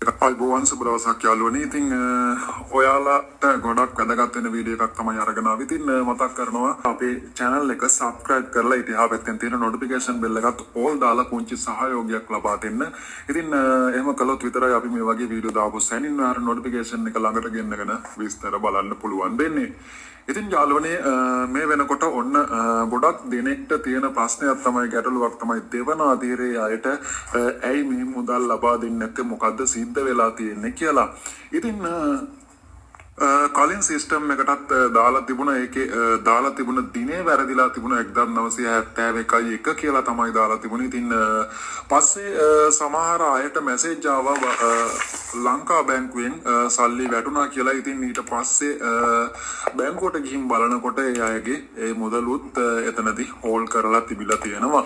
අයිබෝවන් සුබ දවසක් යාළුවනේ. ඉතින් ඔයාලට ගොඩක් වැදගත් වෙන වීඩියෝ එකක් තමයි අරගෙන ආවේ. ඉතින් මතක් කරනවා අපේ channel එක subscribe කරලා ඉතිහා පැත්තෙන් තියෙන notification bell එකත් all දාලා පුංචි සහයෝගයක් ලබා දෙන්න. ඉතින් එහෙම කළොත් විතරයි අපි මේ වගේ වීඩියෝ දාපු සැනින් ආර notification එක ළඟට ගෙන්නගෙන විස්තර බලන්න පුළුවන් වෙන්නේ. ඉතින් යාළුවනේ මේ වෙනකොට ඔන්න ගොඩක් දිනෙකට තියෙන ප්‍රශ්නයක් තමයි ගැටලුවක් තමයි දෙවන අධීරයේ අයට ඇයි මේ මුදල් ලබා දෙන්නේ නැත්තේ මොකද්ද සිද්ධ වෙලා තියෙන්නේ කියලා. ඉතින් කලින් සිස්ටම් එකටත් දාලා තිබුණ ඒකේ දාලා තිබුණ දිනේ වැරදිලා තිබුණ 1971 කියලා තමයි දාලා තිබුණේ. ඉතින් පස්සේ සමහර අයට මැසේජ් ආවා ලංකා බැංකුවෙන් සල්ලි වැටුණා කියලා. ඉතින් ඊට පස්සේ බැංකුවට ගිහින් බලනකොට ඒ අයගේ ඒ මුදලුත් එතනදී හෝල් කරලා තිබිලා තියෙනවා.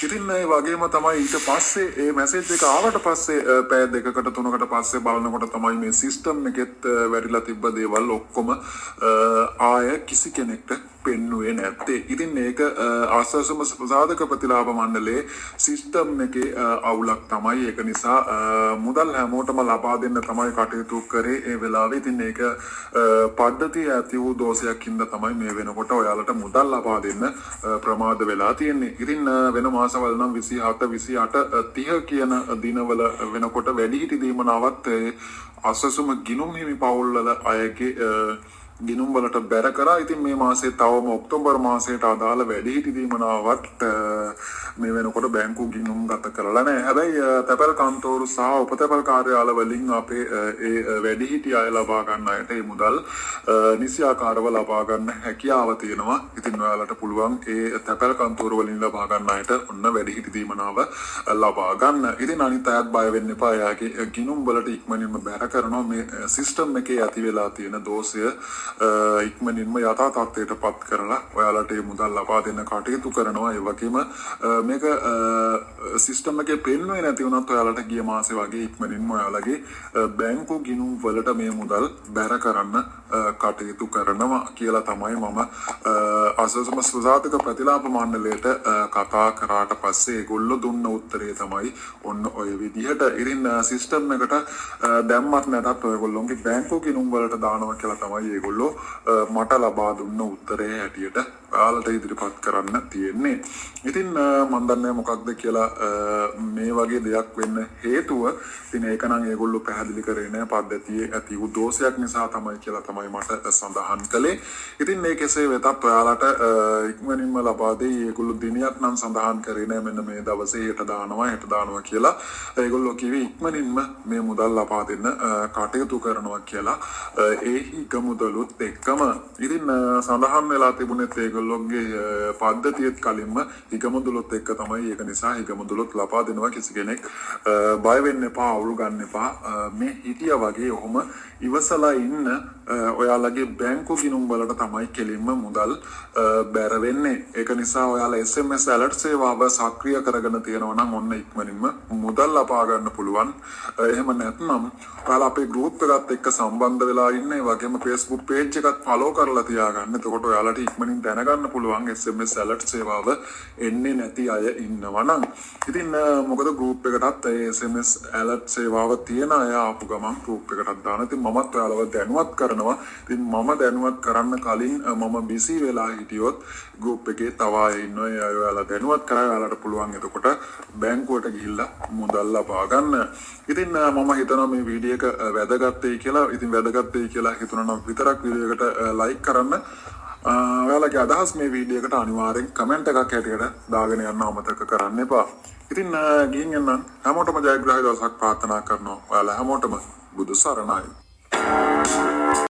ඉතින් ඒ වගේම තමයි ඊට පස්සේ ඒ මැසේජ් එක ආවට පස්සේ පැය දෙකකට තුනකට පස්සේ බලනකොට තමයි මේ සිස්ටම් එකෙත් වැරිලා තිබ්බ දේවල් ඔක්කොම ආය කිසි කෙනෙක්ට පෙන්නුවේ නැත්තේ. ඉතින් මේක ආස්වාසම සාධක ප්‍රතිලාභ මණ්ඩලයේ සිස්ටම් එකේ අවුලක් තමයි. ඒක නිසා මුදල් හැමෝටම ලබා දෙන්න තමයි කටයුතු කරේ ඒ වෙලාවේ. ඉතින් මේක පද්ධතිය ඇති වූ දෝෂයක් හින්දා තමයි මේ වෙනකොට ඔයාලට මුදල් ලබා දෙන්න ප්‍රමාද වෙලා තියෙන්නේ. ඉතින් වෙන මාසවල නම් 27 28 30 කියන දිනවල වෙනකොට වැඩිහිටි දීමනාවත් අසසුම ගිනුම් හිමි පවුල්වල අයගේ ගිනුම් වලට බැර කරා. ඉතින් මේ මාසේ තවම ඔක්තෝබර් මාසයට අදාළ වැඩිහිටි දීමනාවත් මේ වෙනකොට බැංකු ගිනුම් ගත කරලා නැහැ. හැබැයි තැපැල් කන්තෝරු සහ උපතැපැල් කාර්යාල වලින් අපේ ඒ වැඩිහිටි අය ලබා ගන්න අයට මේ මුදල් නිසියාකාරව ලබා ගන්න හැකියාව තියෙනවා. ඉතින් ඔයාලට පුළුවන් ඒ තැපැල් කන්තෝරු වලින් ලබා ගන්න අයට ඔන්න වැඩිහිටි දීමනාව ලබා ගන්න. ඉතින් අනිත් අයත් බය වෙන්න එපා. යාගේ ගිනුම් වලට ඉක්මනින්ම බැර කරනවා. මේ සිස්ටම් එකේ ඇති වෙලා තියෙන දෝෂය ඉක්මනින්ම යථා තත්ත්වයට පත් කරලා ඔයාලට මේ මුදල් ලබා දෙන්න කටයුතු කරනවා. ඒ වගේම මේක සිස්ටම් එකේ පෙන්වෙන්නේ නැති වුණත් ඔයාලට ගිය මාසේ වගේ ඉක්මනින්ම ඔයාලගේ බැංකු ගිණුම් වලට මේ මුදල් බැර කරන්න කටයුතු කරනවා කියලා තමයි මම අසසම සුසාධක ප්‍රතිලාභ මණ්ඩලයට කතා කරාට පස්සේ ඒගොල්ලෝ දුන්න උත්තරේ තමයි ඔන්න ඔය විදිහට. ඉතින් සිස්ටම් එකට දැම්මත් නැතත් ඔයගොල්ලෝගේ බැංකු ගිණුම් වලට දානවා කියලා තමයි ඒගොල්ලෝ මට ලබා දුන්න උත්තරේ හැටියට ඔයාලට ඉදිරිපත් කරන්න තියෙන්නේ. ඉතින් මම දන්නේ මොකක්ද කියලා මේ වගේ දෙයක් වෙන්න හේතුව. ඉතින් ඒක නම් ඒගොල්ලෝ පැහැදිලි කරේ නැහැ. පද්ධතියේ ඇති වූ දෝෂයක් නිසා තමයි කියලා තමයි මට සඳහන් කළේ. ඉතින් මේ කෙසේ වෙතත් ඔයාලට ඉක්මනින්ම ලබා දෙයි. ඒගොල්ලෝ දිනයක් නම් සඳහන් කරේ නැහැ මෙන්න මේ දවසේ හෙට දානවා කියලා. ඒගොල්ලෝ කිව්වේ ඉක්මනින්ම මේ මුදල් ලබා දෙන්න කටයුතු කරනවා කියලා. ඒ හිගමුදලුත් එක්කම ඉතින් සඳහන් වෙලා තිබුණේ ඒගොල්ලෝගේ පද්ධතියත් කලින්ම හිගමුදලුත් එක්ක තමයි. ඒක නිසා හිගමුදලුත් ලබා දෙනවා. කිසි කෙනෙක් බය වෙන්න එපා, අවුල් ගන්න එපා. මේ හිටියා වගේ ඔහොම ඉවසලා ඉන්න ඔයාලගේ බැංකු ගිණුම් වලට තමයි කෙලින්ම මුදල් බැර වෙන්නේ. ඒක නිසා ඔයාලා SMS alert සේවාව සක්‍රිය කරගෙන තියෙනවා නම් ඔන්න ඉක්මනින්ම මුදල් ලබා ගන්න පුළුවන්. එහෙම නැත්නම් ඔයාලා අපේ group එකත් එක්ක සම්බන්ධ වෙලා ඉන්න. ඒ වගේම Facebook page එකත් follow කරලා තියාගන්න. එතකොට ඔයාලට ඉක්මනින් දැනගන්න පුළුවන් SMS alert සේවාව එන්නේ නැති අය ඉන්නවා නම්. ඉතින් මොකද group එකටත් SMS alert සේවාව තියෙන අය ආපු ගමන් group එකටත් දාන. ඉතින් මමත් ඔයාලව දැනුවත් කරනවා. ඉතින් මම දැනුවත් කරන්න කලින් මම busy වෙලා හිටියොත් group එකේ තව අය ඉන්නවා. ඒ අය ඔයාලා දැනුවත් කරා ඔයාලට පුළුවන් එතකොට බැංකුවට ගිහිල්ලා මුදල් ලබා ගන්න. ඉතින් මම හිතනවා මේ වීඩියෝ එක වැදගත්යි කියලා. ඉතින් වැදගත්යි කියලා හිතුණා නම් විතරක් වීඩියෝ එකට like කරන්න. ඔයාලගේ අදහස් මේ වීඩියෝ එකට අනිවාර්යෙන් කමෙන්ට් එකක් හැටියට දාගෙන යන්න අමතක කරන්න එපා. ඉතින් ගිහින් යන්න හැමෝටම ජයග්‍රහී දවසක් ප්‍රාර්ථනා කරනවා. ඔයාලා හැමෝටම බුදු සරණයි.